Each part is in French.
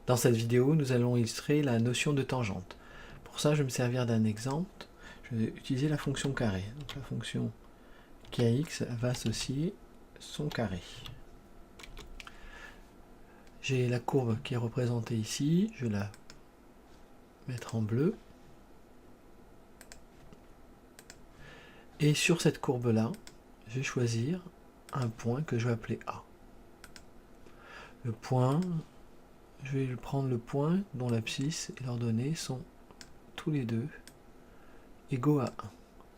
Dans cette vidéo, nous allons illustrer la notion de tangente. Pour ça, je vais me servir d'un exemple. Je vais utiliser la fonction carré. Donc la fonction kx va associer son carré. J'ai la courbe qui est représentée ici. Je vais la mettre en bleu. Et sur cette courbe-là, je vais choisir un point que je vais appeler A. Le point, je vais prendre le point dont l'abscisse et l'ordonnée sont tous les deux égaux à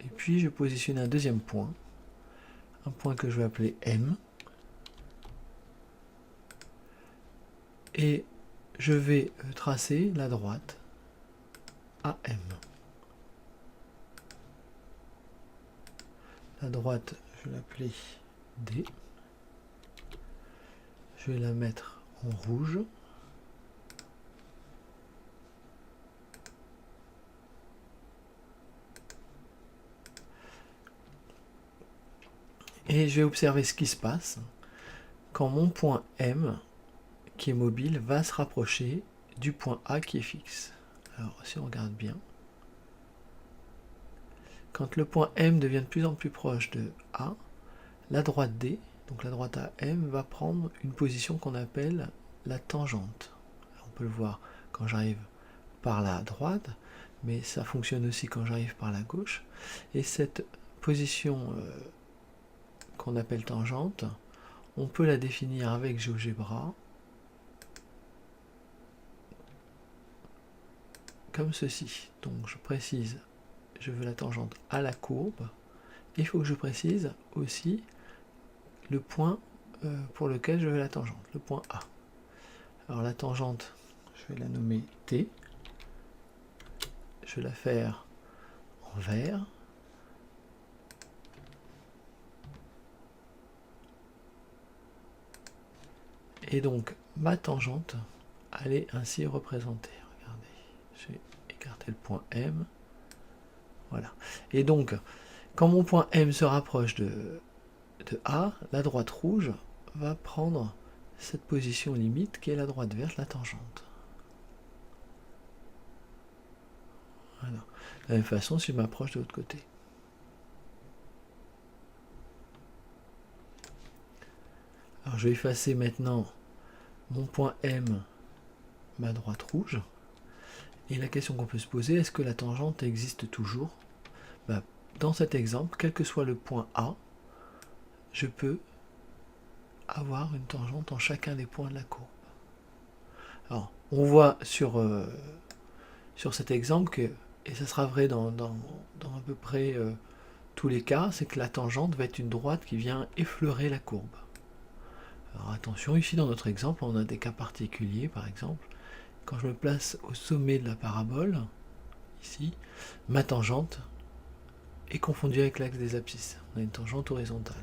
1. Et puis je vais positionner un deuxième point, un point que je vais appeler M. Et je vais tracer la droite AM. La droite, je vais l'appeler D. Je vais la mettre en rouge. Et je vais observer ce qui se passe quand mon point M, qui est mobile, va se rapprocher du point A qui est fixe. Alors, si on regarde bien, quand le point M devient de plus en plus proche de A, la droite D, donc la droite AM, va prendre une position qu'on appelle la tangente. Alors, on peut le voir quand j'arrive par la droite, mais ça fonctionne aussi quand j'arrive par la gauche. Et cette position qu'on appelle tangente, on peut la définir avec GeoGebra comme ceci. Donc je précise, je veux la tangente à la courbe. Il faut que je précise aussi le point pour lequel je veux la tangente, le point A. Alors la tangente, je vais la nommer T. Je vais la faire en vert. Et donc ma tangente, elle est ainsi représentée. Regardez, je vais écarter le point M. Voilà. Et donc, quand mon point M se rapproche de A, la droite rouge va prendre cette position limite qui est la droite verte, la tangente. Voilà. De la même façon, si je m'approche de l'autre côté. Alors je vais effacer maintenant mon point M, ma droite rouge. Et la question qu'on peut se poser, est-ce que la tangente existe toujours? Dans cet exemple, quel que soit le point A, je peux avoir une tangente en chacun des points de la courbe. Alors, on voit sur cet exemple que, et ça sera vrai dans à peu près tous les cas, c'est que la tangente va être une droite qui vient effleurer la courbe. Alors attention, ici dans notre exemple, on a des cas particuliers, par exemple, quand je me place au sommet de la parabole, ici, ma tangente est confondue avec l'axe des abscisses. On a une tangente horizontale.